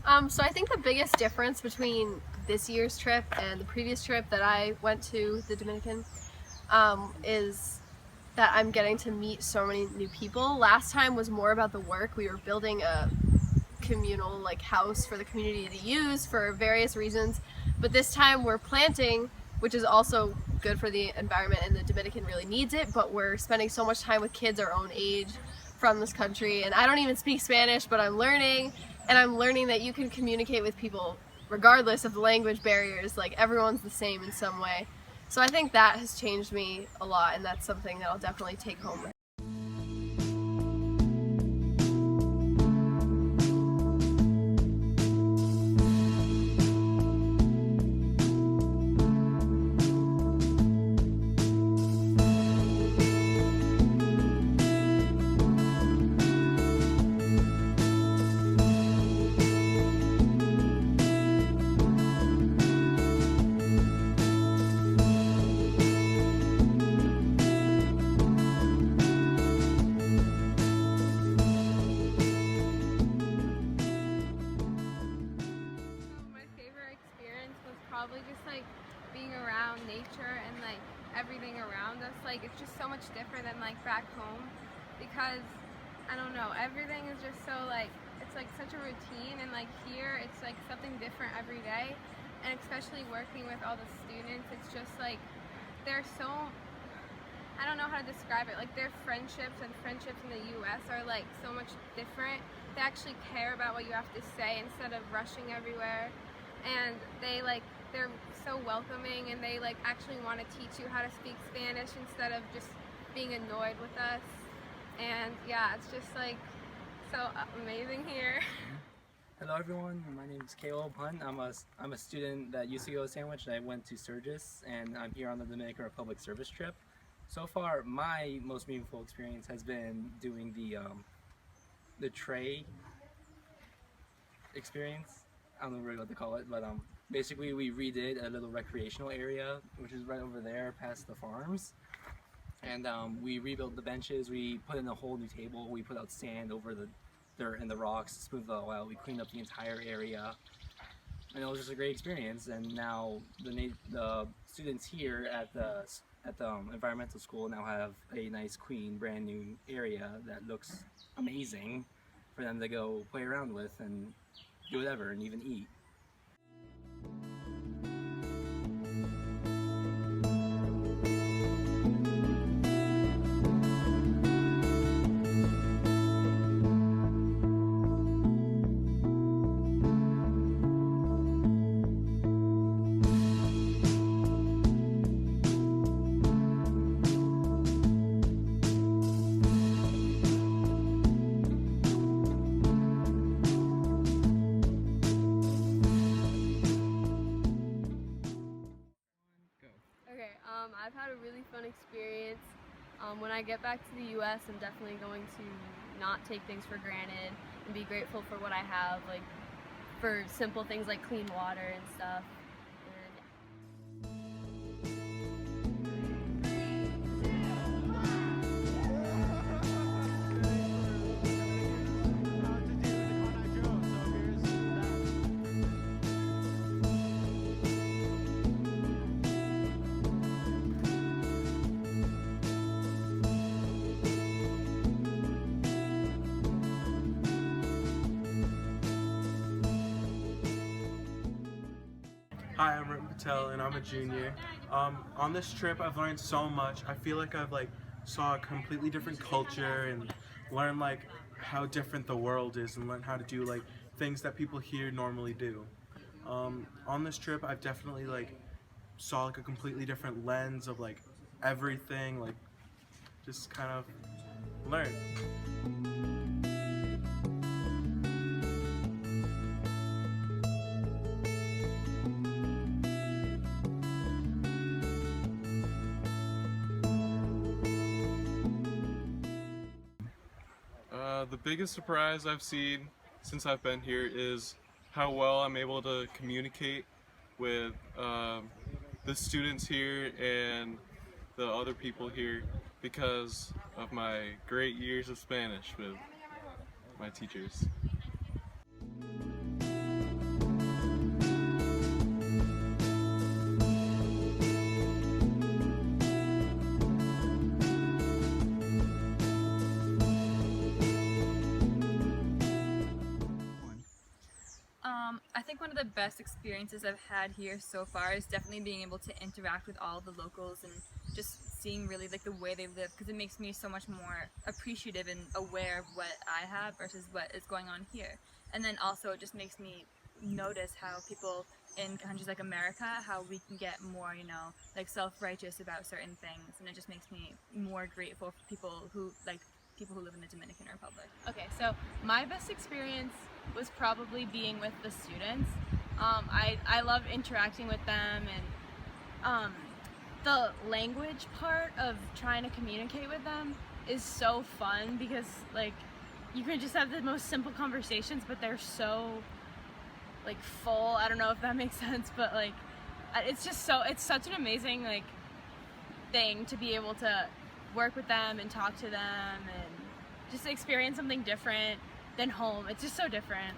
So I think the biggest difference between this year's trip and the previous trip that I went to the Dominican is that I'm getting to meet so many new people. Last time was more about the work. We were building a communal house for the community to use for various reasons, but this time we're planting, which is also good for the environment, and the Dominican really needs it, but we're spending so much time with kids our own age from this country, and I don't even speak Spanish, but I'm learning, and I'm learning that you can communicate with people regardless of the language barriers. Like, everyone's the same in some way. So I think that has changed me a lot, and that's something that I'll definitely take home with. My favorite experience was probably just like being around nature and like everything around us. Like, it's just so much different than like back home, because I don't know, everything is just so like, it's like such a routine, and like here it's like something different every day. And especially working with all the students, it's just like they're so, I don't know how to describe it. Like, their friendships in the US are like so much different. They actually care about what you have to say instead of rushing everywhere. And they're so welcoming, and they like actually want to teach you how to speak Spanish instead of just being annoyed with us. And yeah, it's just like so amazing here. Hello everyone, my name is Caleb Hunt. I'm a student at UCO Sandwich. I went to Sturgis, and I'm here on the Dominican Republic service trip. So far, my most meaningful experience has been doing the tray experience. I don't know really what to call it, but basically we redid a little recreational area, which is right over there past the farms. And we rebuilt the benches, we put in a whole new table, we put out sand over the dirt and the rocks to smooth it all out, we cleaned up the entire area, and it was just a great experience. And now the students here at the environmental school now have a nice, clean, brand new area that looks amazing for them to go play around with and do whatever and even eat. Okay, I've had a really fun experience. When I get back to the US, I'm definitely going to not take things for granted and be grateful for what I have, like for simple things like clean water and stuff. Hi, I'm Ritin Patel, and I'm a junior. On this trip, I've learned so much. I feel like I've saw a completely different culture and learned how different the world is, and learned how to do things that people here normally do. On this trip, I've definitely saw a completely different lens of everything, just kind of learn. The biggest surprise I've seen since I've been here is how well I'm able to communicate with the students here and the other people here because of my great years of Spanish with my teachers. I think one of the best experiences I've had here so far is definitely being able to interact with all the locals and just seeing really like the way they live, because it makes me so much more appreciative and aware of what I have versus what is going on here. And then also it just makes me notice how people in countries like America, how we can get more, you know, like self-righteous about certain things, and it just makes me more grateful for people who live in the Dominican Republic. Okay, so my best experience was probably being with the students. I love interacting with them, and the language part of trying to communicate with them is so fun because like you can just have the most simple conversations, but they're so like full. I don't know if that makes sense, but like it's such an amazing like thing to be able to work with them and talk to them and just experience something different than home. It's just so different.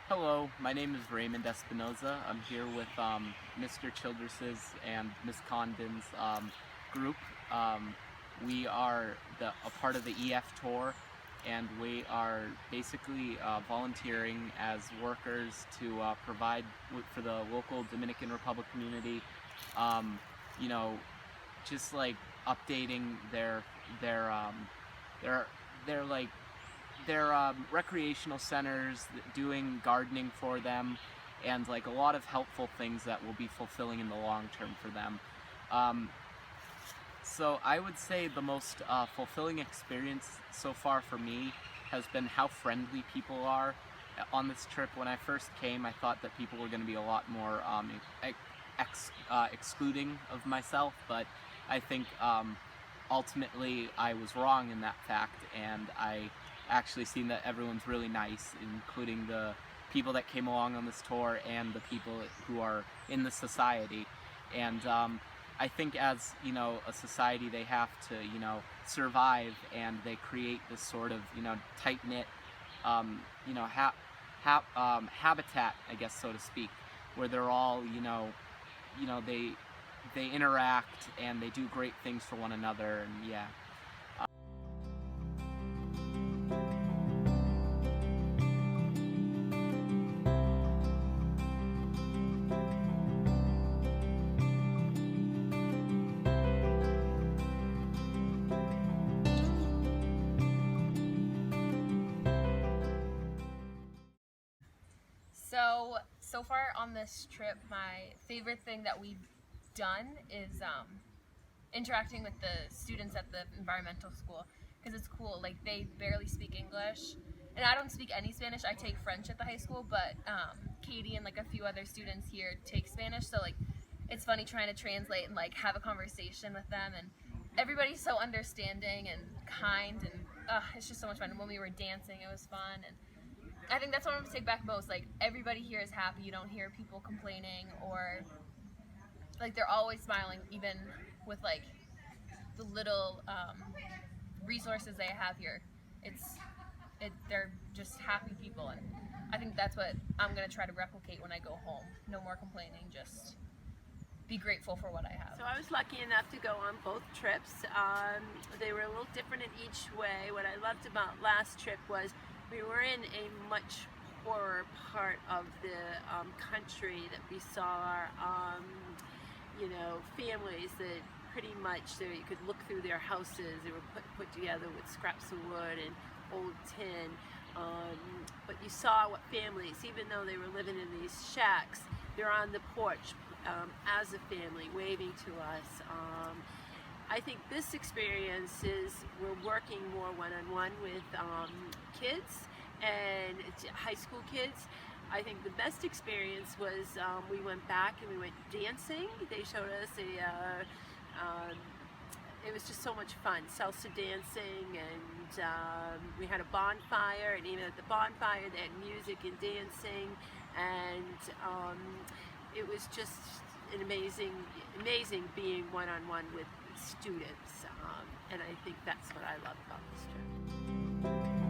Hello, my name is Raymond Espinoza. I'm here with Mr. Childress's and Miss Condon's group. We are a part of the EF tour, and we are basically volunteering as workers to provide for the local Dominican Republic community. You know, just like updating their recreational centers, doing gardening for them, and like a lot of helpful things that will be fulfilling in the long term for them. So I would say the most fulfilling experience so far for me has been how friendly people are on this trip. When I first came, I thought that people were going to be a lot more excluding of myself, but I think ultimately I was wrong in that fact, and I actually seen that everyone's really nice, including the people that came along on this tour and the people who are in the society. And I think as, you know, a society, they have to, you know, survive, and they create this sort of, you know, tight-knit, you know, habitat, I guess, so to speak, where they're all, you know, they interact and they do great things for one another, and yeah. So far on this trip, my favorite thing that we've done is interacting with the students at the environmental school, because it's cool. Like, they barely speak English, and I don't speak any Spanish. I take French at the high school, but Katie and like a few other students here take Spanish, so like it's funny trying to translate and like have a conversation with them, and everybody's so understanding and kind, and it's just so much fun. And when we were dancing, it was fun, and I think that's what I'm going to take back most. Like, everybody here is happy. You don't hear people complaining, or like they're always smiling, even with like the little resources they have here. They're just happy people, and I think that's what I'm going to try to replicate when I go home. No more complaining, just be grateful for what I have. So I was lucky enough to go on both trips. They were a little different in each way. What I loved about last trip was we were in a much poorer part of the country, that we saw you know, families that pretty much you could look through their houses. They were put together with scraps of wood and old tin. But you saw what families, even though they were living in these shacks, they're on the porch as a family, waving to us. I think this experience is we're working more one-on-one with kids and high school kids. I think the best experience was we went back and we went dancing. They showed us it was just so much fun, salsa dancing, and we had a bonfire, and even at the bonfire they had music and dancing, and it was just an amazing being one-on-one with students, and I think that's what I love about this trip.